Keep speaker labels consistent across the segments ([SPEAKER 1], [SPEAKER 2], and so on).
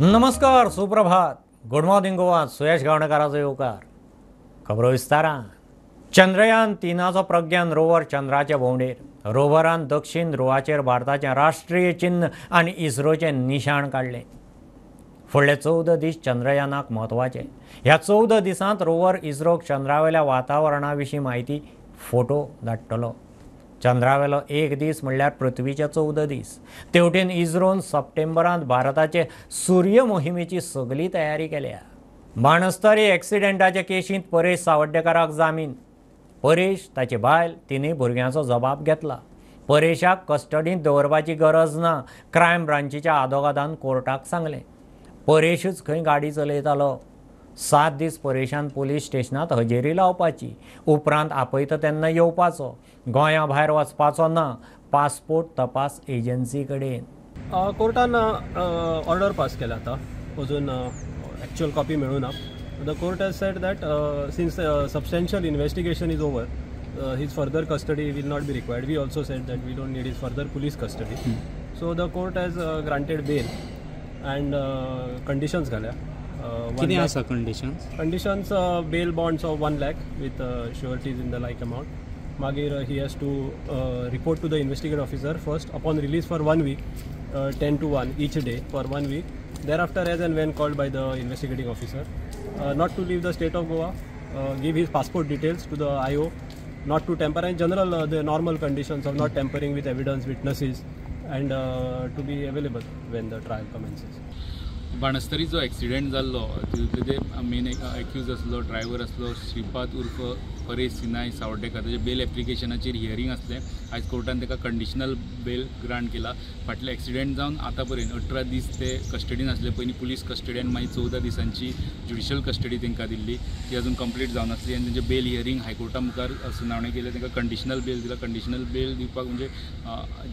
[SPEAKER 1] नमस्कार, सुप्रभात, good morning Goa. Suyash गावणेकाराचो येवकार. खबरो विस्तारान. चंद्रयान 3 प्रज्ञान रोवर चंद्राचे भोंवडेर. रोवरान दक्षिण ध्रुवाचेर भारताचें राष्ट्रीय चिन्ह आनी इस्रोचें निशाण काडलें. फुडले 14 दीस चंद्रयानाक म्हत्वाचे. ह्या 14 दिसांत रोवर इस्रोक चंद्रावेल्या वातावरणा विशीं म्हायती फोटो धाडटलो. चंद्रावेलो एक दीस म्हणल्यार पृथ्वीचे 14 दीस. तेवटेन इस्रोन सप्टेंबरांत भारताचे सूर्य मोहिमेची सगळी तयारी केल्या. बाणस्तारी एक्सिडेंटाच्या केशींत परेश सावड्डेकाराक जामीन. परेश, ताची बायल, तिनूय भुरग्यांचो जबाब घेतला. परेशाक कस्टडींत दवरपाची गरज ना, क्रायम ब्रांचीच्या आदोगादान कोर्टाक सांगलें. परेशूच खंय गाडी चलयतालो. 7 दीस परेशान पुलीस स्टेशनांत हजेरी लावपाची. उपरांत आपयता तेन्ना येवपाचो. गोंया भायर वचपाचो ना. पासपोर्ट तपास एजन्सी कडेन.
[SPEAKER 2] कोर्टान ऑर्डर पास केला आता. अजून ॲक्च्युअल कॉपी मेळूं ना. The court has said that since substantial investigation is over, his further custody will not be required. We also said that we don't need his further police custody. So the court has granted bail and conditions घाल्या.
[SPEAKER 3] किती आसा conditions?
[SPEAKER 2] Conditions bail bonds of 1 lakh with sureties in the like amount. Magir he has to report to the investigating officer first upon release for 1 week, 10 to 1 each day for 1 week. Thereafter, as and when called by the investigating officer, not to leave the state of Goa, give his passport details to the IO, not to tamper, and general the normal conditions of not tampering with evidence, witnesses, and to be available when the trial commences.
[SPEAKER 3] Banastari जो accident जाल्लो तितूंतले main accused आसलो driver आसलो श्रीपाद उर्फ परेश सिनाय सावड्डेकर. ताचे bell एप्लिकेशनाचेर hearing आसलें. आयज कोर्टान ताका कंडिशनल बेल ग्रांट केला. फाटले एक्सिडेंट जावन आतां पर्यंत 18 दीस ते कस्टडीन आसले. पयलीं पुलीस कस्टडी आनी मागीर 14 दिसांची ज्युडिशियल कस्टडी तांकां दिल्ली. ती अजून कंप्लीट जावन आसली आनी तांचे बेल हियरींग हायकोर्टा मुखार सुनावणी केली. तांकां कंडिशनल बेल दिला. कंडिशनल बेल दिवपाक म्हणजे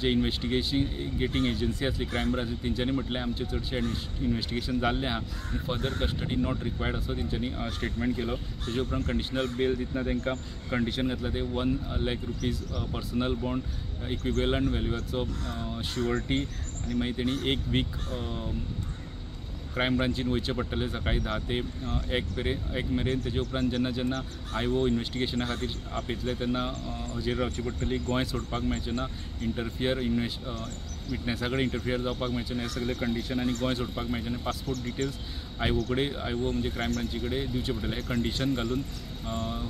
[SPEAKER 3] जे इन्व्हेस्टिगेटिंग एजन्सी आसली क्रायम ब्रांच तेंच्यांनी म्हटलें आमचे चडशे इन्व्हेस्टिगेशन जाल्लें आहा आनी फर्दर कस्टडी नॉट रिक्वायर्ड असो तेंच्यांनी स्टेटमेंट केलो. तेजे उपरांत कंडिशनल बेल दितना तांकां कंडिशन घातला ते 1 lakh rupees personal bond equivalent व्हॅल्यूचो शुअरिटी आनी मागीर तेणी 1 वीक क्रायम ब्रांचीन वयचें पडटलें सकाळीं 10 ते 1 मेरेन. तेजे उपरांत जेन्ना IO इन्व्हेस्टिगेशना खातीर आपयतले तेन्ना हजेर रावची पडटली. गोंय सोडपाक मेळचें ना. विटनेसा कडेन इंटरफियर जावपाक मेळचें ना. हे सगळे कंडिशन आनी गोंय सोडपाक मेळचें ना. पासपोर्ट डिटेल्स IO म्हणजे क्रायम ब्रांची कडेन दिवचे पडटले. हे कंडिशन घालून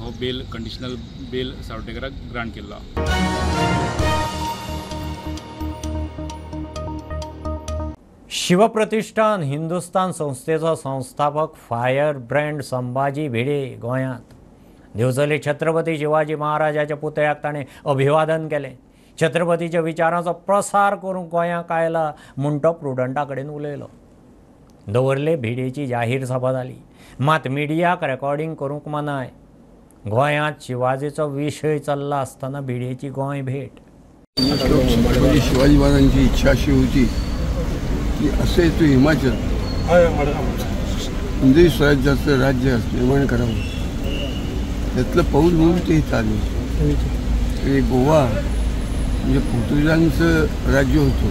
[SPEAKER 3] हो बेल कंडिशनल बेल सावड्डेकराक ग्रांट केल्लो.
[SPEAKER 1] शिवप्रतिष्ठान हिंदुस्तान संस्थेचो संस्थापक फायर ब्रँड संभाजी भिडे गोंयांत. दिवचले छत्रपती शिवाजी महाराजाच्या पुतळ्याक ताणें अभिवादन केलें. छत्रपतीच्या विचारांचो प्रसार करूंक गोंयांक आयला म्हूण तो प्रुडंटा कडेन उलयलो. दवरले भिडेची जाहीर सभा जाली. मात मिडियाक रेकॉर्डिंग करूंक मनाय. गोंयांत शिवाजीचो विशय चल्ला आसतना भिडेची गोंय भेट.
[SPEAKER 4] शिवाजी महाराजांची इच्छा अशी होती की असे तो हिमाचल हिंदवी स्वराज्याचं राज्य निर्माण करावं. त्यातलं पाऊल म्हणून ते चालू. आणि गोवा म्हणजे पोर्तुगीजांचं राज्य होतं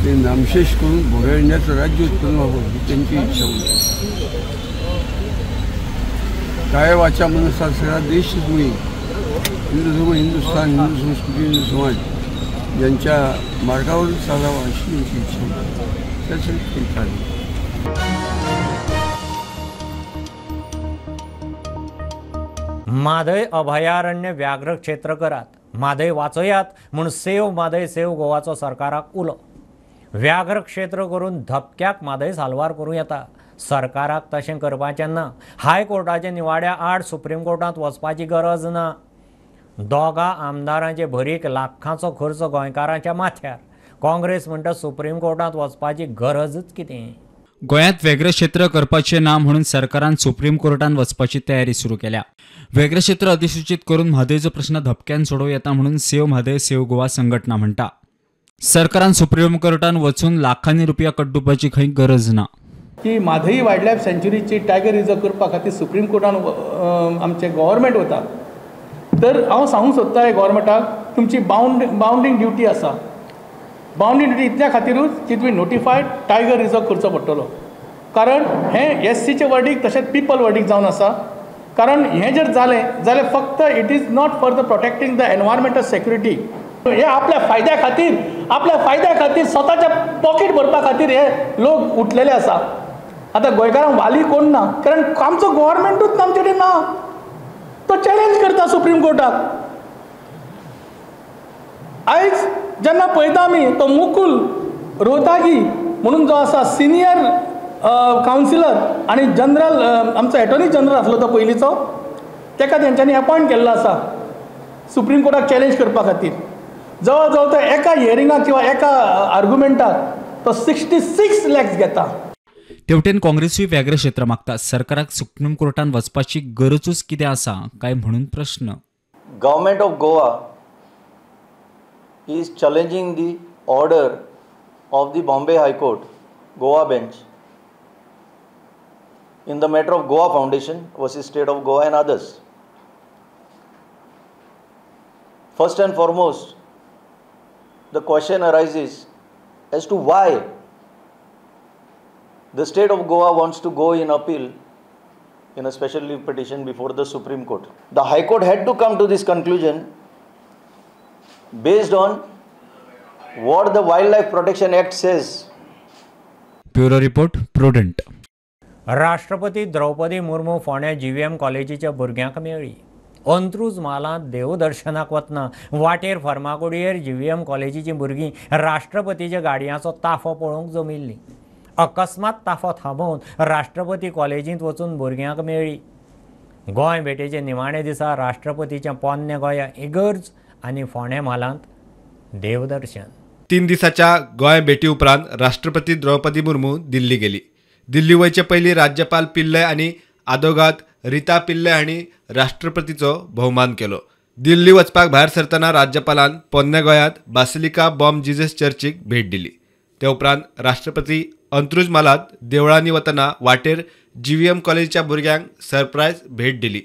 [SPEAKER 4] ते नामशेष करून भोगळण्याचं राज्य उत्पन्न व्हावं ही त्यांची इच्छा होती. काय वाचा मनसा सगळा देशच मी हिंदू धर्म, हिंदुस्थान, हिंदू संस्कृती, हिंदू समाज यांच्या मार्गावर चालावा अशी त्यांची इच्छा होती. त्यासाठी ते चालू.
[SPEAKER 1] म्हादय अभयारण्य व्याघ्र क्षेत्र करात. म्हादय वाचयात म्हूण सेव म्हादय सेव गोवाचो सरकाराक उलो. व्याघ्र क्षेत्र करून धपक्याक म्हादय साल्वार करूं येता. सरकाराक तशें करपाचें ना. हायकोर्टाच्या निवाड्या आड सुप्रीम कोर्टांत वचपाची गरज ना. दोगा आमदारांचे भरीक लाखांचो खर्च गोंयकारांच्या माथ्यार. काँग्रेस म्हणटा सुप्रीम कोर्टांत वचपाची गरजच कितें.
[SPEAKER 5] गोंयांत वेगळें क्षेत्र करपाचें ना म्हणून सरकारान सुप्रीम कोर्टान वचपाची तयारी सुरू केल्या. वेगळें क्षेत्र अधिसूचित करून म्हादयचो प्रश्न धपक्यान सोडोव येता म्हणून सेव म्हादय सेव गोवा संघटना म्हणटा. सरकारान सुप्रीम कोर्टान वचून लाखांनी रुपया कड्डुपाची खंय गरज ना.
[SPEAKER 6] की म्हादय वायल्ड लायफ सँच्युरीची टायगर रिजर्व करपा खातीर सुप्रीम कोर्टान आमचे गव्हर्मेंट वता. तर हांव सांगूंक सोदता गोवोरमेंटाक तुमची बाउंडिंग ड्युटी आसा. बाउंड्री इतल्या खातीरूच की तुमी नोटिफायड टायगर रिजर्व करचो पडटलो. कारण हें एससीचें वर्डीक तशेंच पीपल वर्डीक जावन आसा. कारण हें जर जालें जाल्यार फक्त it is not for the protecting the environmental security. हे आपल्या फायद्या खातीर स्वताच्या पॉकेट भरपा खातीर हे लोक उठलेले आसा. आतां गोंयकारांक वाली कोण ना, कारण आमचो गव्हर्मेंटूच आमचे कडेन ना. तो चॅलेंज करता सुप्रीम कोर्टाक. आयज जेन्ना पळयता आमी तो मुकुल रोहतागी म्हणून जो आसा सिनियर कावन्सिलर आनी जनरल आमचो एटॉर्नी जनरल आसलो तो पयलींचो, ताका तेंच्यांनी अपॉयंट केल्लो आसा सुप्रीम कोर्टाक चॅलेंज करपा खातीर. जवळ जवळ तो एका हियरिंगाक किंवा एका आर्ग्युमेंटाक तो 66 lakhs घेता.
[SPEAKER 5] तेवटेन काँग्रेसूय वेगळें क्षेत्र मागता. सरकाराक सुप्रीम कोर्टान वचपाची गरजूच कितें आसा काय म्हणून प्रश्न.
[SPEAKER 7] Government of Goa is challenging the order of the Bombay High Court, Goa bench, in the matter of Goa Foundation versus State of Goa and others. First and foremost, the question arises as to why the State of Goa wants to go in appeal in a special leave petition before the Supreme Court. The High Court had to come to this conclusion based on what the Wildlife Protection Act says.
[SPEAKER 5] Bureau report prudent.
[SPEAKER 1] राष्ट्रपती द्रौपदी मुर्मू फोंड्या GVM कॉलेजीच्या भुरग्यांक मेळ्ळी. अंत्रूज मालांत देवदर्शनाक वतना वाटेर फर्मागुडयेर GVM कॉलेजीची भुरगीं राष्ट्रपतीच्या गाडयांचो ताफो पळोवंक जमिल्लीं. अकस्मात ताफो थांबोवन राष्ट्रपती कॉलेजींत वचून भुरग्यांक मेळ्ळी. गोंय भेटेचे निमाणे दिसा राष्ट्रपतीच्या पोन्ने गोंया इगर्ज आनी फोंड्या म्हालांत देवदर्शन.
[SPEAKER 8] 3 दिसाच्या गोंय भेटी उपरांत राष्ट्रपती द्रौपदी मुर्मू दिल्ली गेली. दिल्ली वयचे पयलीं राज्यपाल पिल्लय आनी आदोगाद रिता पिल्लय हांणी राष्ट्रपतीचो भोवमान केलो. दिल्ली वचपाक भायर सरतना राज्यपालान पोन्ने गोंयांत बासिलिका बॉम जिजस चर्चीक भेट दिली. ते उपरांत राष्ट्रपती अंत्रूज मालात देवळांनी वतना वाटेर GVM कॉलेजीच्या भुरग्यांक सरप्रायज भेट दिली.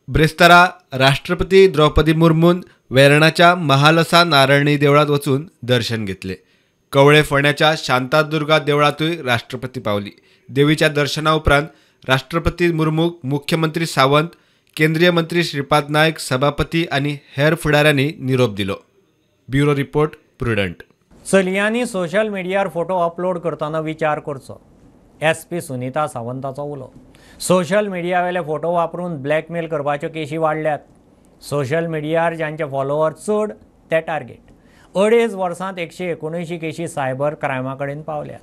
[SPEAKER 8] ब्रेस्तारा राष्ट्रपती द्रौपदी मुर्मून वेर्णाच्या महालसा नारायणी देवळात वचून दर्शन घेतले. कवळे फोंड्याच्या शांतादुर्गा देवळातूय राष्ट्रपती पावली. देवीच्या दर्शना उपरांत राष्ट्रपती मुर्मूक मुख्यमंत्री सावंत, केंद्रीय मंत्री श्रीपाद नायक, सभापती आनी हेर फुडाऱ्यांनी निरोप दिलो. Bureau report Prudent.
[SPEAKER 1] चलयांनी सोशल मिडियार फोटो अपलोड करतना विचार करचो. SP सुनीता सावंताचो उलो. सोशल मिडिया वेले फोटो वापरून ब्लॅकमेल करपाच्यो केशी वाडल्यात. सोशल मिडियार ज्यांचे फॉलोवर चड ते टार्गेट. 2.5 वर्सांत 119 केशी सायबर क्रायमा कडेन पावल्यात.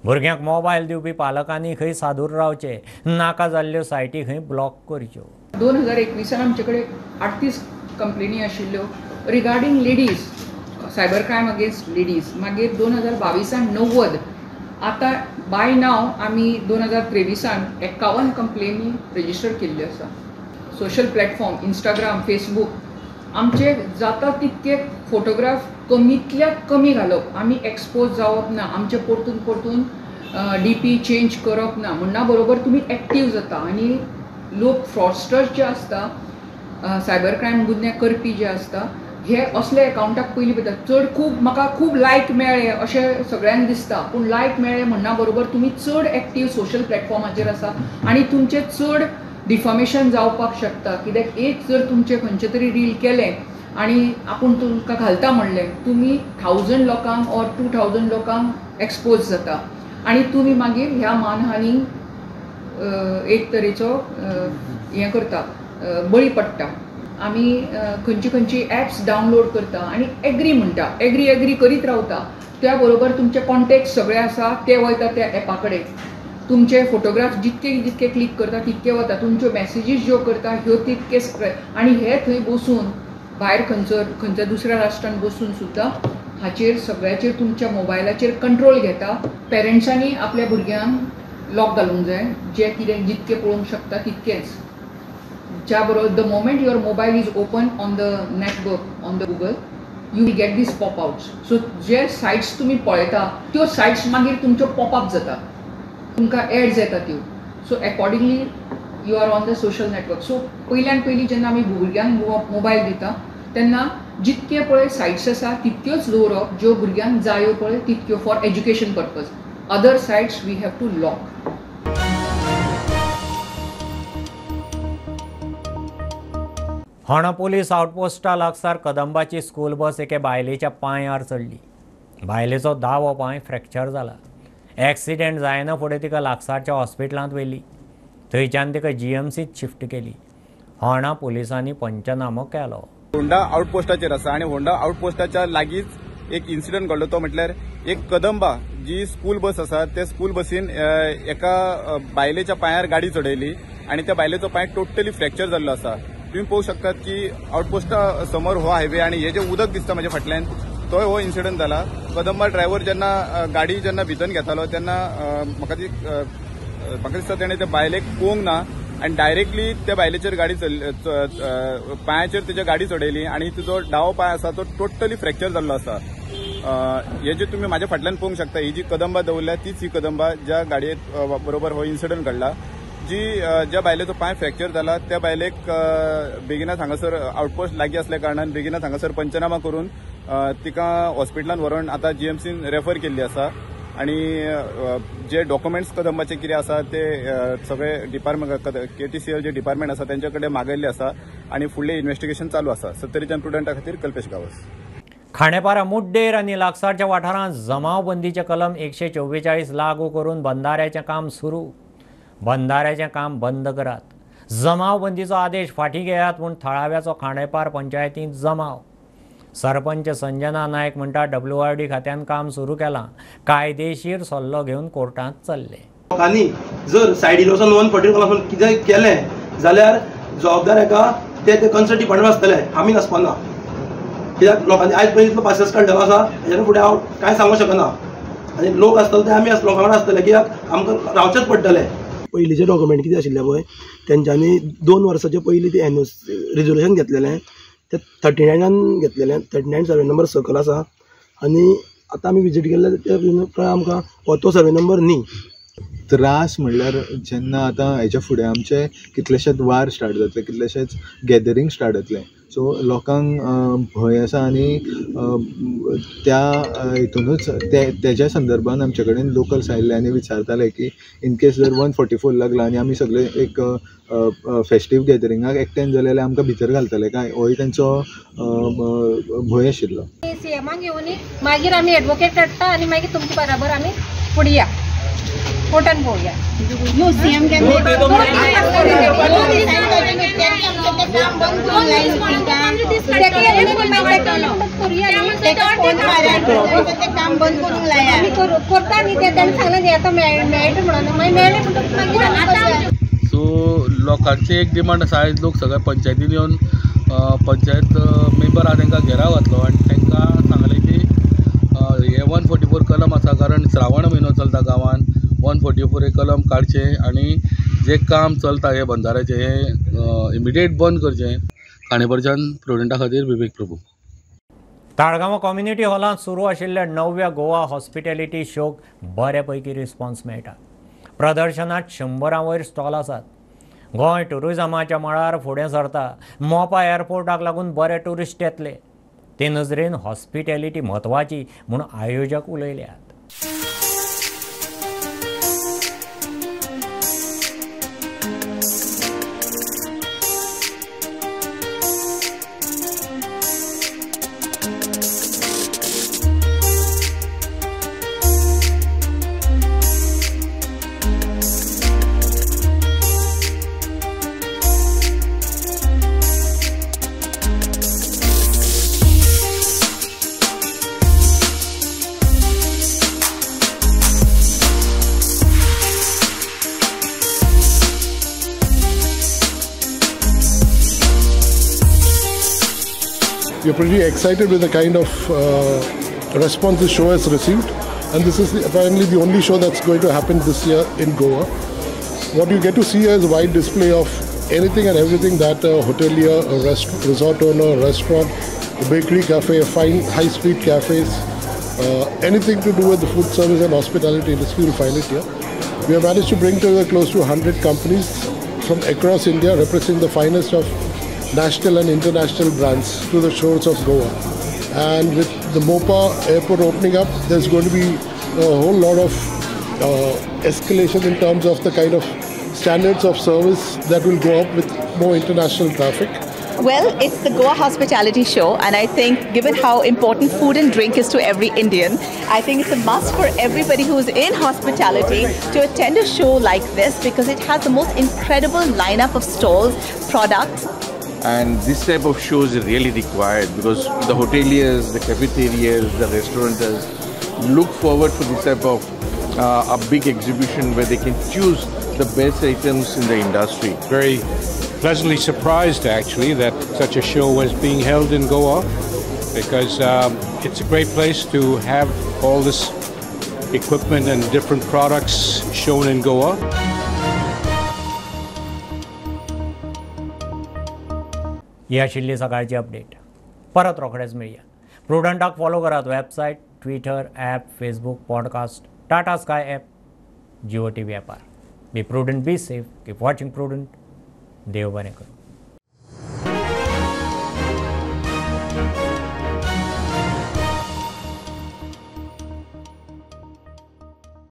[SPEAKER 1] भुरग्यांक मोबायल दिवपी पालकांनी खंय सादूर रावचे, नाका जाल्ल्यो सायटी खंय ब्लॉक करच्यो.
[SPEAKER 9] 2021 आमचे कडेन 38 कंप्लेनी आशिल्ल्यो regarding ladies, cyber crime against ladies. मागीर 2022 90. आतां बाय नाव आमी 2023 51 कंप्लेनी रजिस्टर केल्ल्यो आसा. सोशल प्लॅटफॉर्म इंस्टाग्राम, फेसबूक आमचे जाता तितके फोटोग्राफ कमींतल्या कमी घालप. आमी एक्सपोज जावप ना, आमचे परतून DP चेंज करप ना. म्हणना बरोबर तुमी एक्टीव जाता आनी लोक फ्रॉडस्टर्स जे आसता, सायबर क्रायम गुन्हे करपी जे आसता, हे असले अकाउंटाक पयलीं पळयता. चड म्हाका खूब लायक मेळ्ळे अशें सगळ्यांक दिसता, पूण लायक मेळ्ळे म्हणना बरोबर तुमी चड एक्टीव सोशल प्लॅटफॉर्माचेर आसा आनी तुमचें चड डिफॉमेशन जावपाक शकता. कित्याक एक जर तुमचें खंयचें तरी रील केलें आनी आपूण तुमकां घालता म्हणलें, तुमी 1000 लोकांक ऑर 2000 लोकांक एक्सपोज जाता आनी तुमी मागीर ह्या मानहानीक एक तरेचो हें करता, बळी पडटा. आमी खंयची ॲप्स डावनलोड करता आनी एग्री म्हणटा, एग्री करीत रावता. त्या बरोबर तुमचे कॉन्टॅक्ट सगळे आसा ते वयता त्या एपा कडेन. तुमचे फोटोग्राफ जितके क्लिक करता तितके वता. तुमच्यो मॅसेजीस ज्यो करता ह्यो तितकेच आनी हे थंय बसून भायर खंयच्या दुसऱ्या राष्ट्रांत बसून सुद्दां हाचेर सगळ्याचेर तुमच्या मोबायलाचेर कंट्रोल घेता. पेरंट्सांनी आपल्या भुरग्यांक लॉक घालूंक जाय. जे कितें जितके पळोवंक शकता तितकेच. च्या बरोबर the moment your mobile is open on the network on the Google you will get these popouts. So जे सायट्स तुम्ही पळयता त्यो सायट्स मागीर तुमच्यो पॉपअप जाता, तुमकां एड्स येता त्यो. So accordingly you are on the social network. So पयल्यान पयलीं जेन्ना आमी भुरग्यांक मोबायल दिता तेन्ना जितके पळय सायट्स आसा तितक्योच दवरप ज्यो भुरग्यांक जायो पळय तितक्यो for education purpose. Other sites we have to lock.
[SPEAKER 1] हाणा पोलीस आउटपोस्टा लागसार कदंबाची स्कूल बस एके बायलेच्या पांयार चडली. बायलेचो दावो पांय फ्रॅक्चर जाला. एक्सिडेंट जायना फुडें तिका लागसारच्या हॉस्पिटलांत व्हेली. थंयच्यान तिका GMCत शिफ्ट केली. हाणा पुलिसांनी पंचनामो केलो.
[SPEAKER 10] होंडा आउटपोस्टाचेर आसा आनी होंडा आउटपोस्टाच्या लागींच एक इन्सिडंट घडलो. तो म्हटल्यार एक कदंबा जी स्कूल बस आसा ते स्कूल बसीन एका बायलेच्या पांयार गाडी चडयली आनी त्या बायलेचो पांय टोटली फ्रॅक्चर जाल्लो आसा. तुम्ही पळोवंक शकतात की आउटपोस्टा समोर हो हायवे आणि हे जे उदक दिसता म्हज्या फाटल्यान तो हो इन्सिडंट जाला. कदंबा ड्रायव्हर जेन्ना गाडी जेन्ना भितन घेतालो तेन्ना म्हाका दिसता तेणें त्या बायलेक पळोवंक ना आनी डायरेक्टली त्या बायलेचेर गाडी पांयाचेर तेच्या गाडी चडयली आनी तिजो दावो पांय आसा तो टोटली फ्रॅक्चर जाल्लो आसा. हे जे तुम्ही म्हाज्या फाटल्यान पळोवंक शकता ही जी कदंबा दवरल्या तीच ही कदंबा ज्या गाडये बरोबर हो इन्सिडंट घडला. ज्या बायलेचो पांय फ्रॅक्चर जाला त्या बायलेक बेगिनाच हांगासर आउटपोस्ट लागीं असल्या कारणान बेगिनाच हांगासर पंचनामा करून तिका हॉस्पिटलांत व्हरून आतां GMCन रेफर केल्ली आसा. आनी जे डॉक्युमेंट्स कदंबाचे कितें आसा ते सगळे डिपार्टमेंट KTCL जे डिपार्टमेंट आसा तेंचे कडेन मागयल्ले आसा आनी फुडलें इन्व्हेस्टिगेशन चालू आसा. सत्तरीच्यान प्रुडंटा खातीर कल्पेश गावस.
[SPEAKER 1] खांडेपारा मुड्डेर आनी लागसारच्या वाठारांत जमावबंदीचे कलम 144 लागू करून बंधाऱ्याचें काम सुरू. बंधाऱ्याचें काम बंद करात. जमावबंदीचो आदेश फाटीं घेयात म्हूण थळाव्याचो खांडेपार पंचायतींत जमाव. सरपंच संजना नायक म्हणटा WRD खात्यान काम सुरू केलां. कायदेशीर सल्लो घेवन कोर्टांत चल्ले.
[SPEAKER 11] लोकांनी जर सायडीन वचून 144 कितें केलें जाल्यार जबाबदार हाका ते कन्सर्न डिपार्टमेंट आसतले, आमी नासपाना. कित्याक लोकांनी आयज पयलीं इतलो पासियेंस काडलेलो आसा हेच्या फुडें हांव कांय सांगूंक शकना. आनी लोक आसतले ते आमी लोकां वांगडा आसतले कित्याक आमकां रावचेच पडटलें. पयलींचे डॉक्युमेंट कितें आशिल्ले पळय तेंच्यांनी 2 वर्साचे पयलीं ते रिजोल्युशन घेतलेलें ते 39 घेतलेलें. 39 सर्वे नंबर सकल आसा आनी आतां आमी विजीट केल्ले ते आमकां हो तो सर्वे नंबर न्ही.
[SPEAKER 12] त्रास म्हणल्यार जेन्ना आतां हेच्या फुडें आमचे कितलेशेच वार स्टार्ट जातले, कितलेशेच गॅदरींग स्टार्ट जातले. सो लोकांक भंय आसा आनी त्या हितूनूच तेज्या संदर्भान आमचे कडेन लोकल्स आयिल्ले आनी विचारताले की इन केस जर 144 लागला आनी आमी सगळे एक फेस्टीव गॅदरिंगाक एकठांय जाले जाल्यार आमकां भितर घालतले काय, होय तांचो भंय आशिल्लो.
[SPEAKER 13] सीएमाक घेवन मागीर आमी एडवोकेट हाडटा आनी मागीर तुमचे बराबर आमी फुडें या कोर्टान पळोवया. नो सीएम
[SPEAKER 14] सो लोकांचे एक डिमांड आसा. आयज लोक सगळे पंचायतीन येवन पंचायत मेंबर आहा तांकां घेराव घातलो आनी तांकां सांगलें की हे 144 कलम आसा कारण श्रावण म्हयनो चलता गांवान. 144 हे कलम काडचे आनी जे काम चलता हे बंधाऱ्याचे हे इमिडिएट बंद करचें. खांडेपारच्यान प्रुडंटा खातीर विवेक प्रभू.
[SPEAKER 1] ताळगांव कम्युनिटी हॉलांत सुरू आशिल्ल्या 9व्या गोवा हॉस्पिटॅलिटी शोक बरे पैकी रिस्पॉन्स मेळटा. प्रदर्शनात 100 वयर स्टॉल आसात. गोंय टुरिजमाच्या मळार फुडें सरता. मोपा एअरपोर्टाक लागून बरे टुरिस्ट येतले ते नजरेन हॉस्पिटॅलिटी म्हत्वाची म्हूण आयोजक उलयल्यात.
[SPEAKER 15] We're pretty excited with the kind of response this show has received, and this is apparently the only show that's going to happen this year in Goa. What you get to see here is a wide display of anything and everything that a hotelier, a resort owner, a restaurant, a bakery cafe, a fine high street cafes, anything to do with the food service and hospitality industry, you'll find it here. We have managed to bring together close to 100 companies from across India representing the finest of national and international brands to the shores of Goa. And with the Mopa airport opening up, there's going to be a whole lot of escalation in terms of the kind of standards of service that will go up with more international traffic.
[SPEAKER 16] Well, it's the Goa Hospitality Show, and I think given how important food and drink is to every Indian, I think it's a must for everybody who's in hospitality to attend a show like this because it has the most incredible lineup of stalls, products.
[SPEAKER 17] And this type of shows is really required because the hoteliers, the cafeterias, the restaurateurs look forward for this type of a big exhibition where they can choose the best items in the industry.
[SPEAKER 18] Very pleasantly surprised actually that such a show was being held in Goa because it's a great place to have all this equipment and different products shown in Goa.
[SPEAKER 1] ही आशिल्ली सकाळची update. परत रोखडेच मेळया. प्रुडंटाक follow करात website, Twitter, app, Facebook, podcast, Tata Sky app, Jio TV ॲपार. Be Prudent, be safe, keep watching Prudent. देव बरें करूं.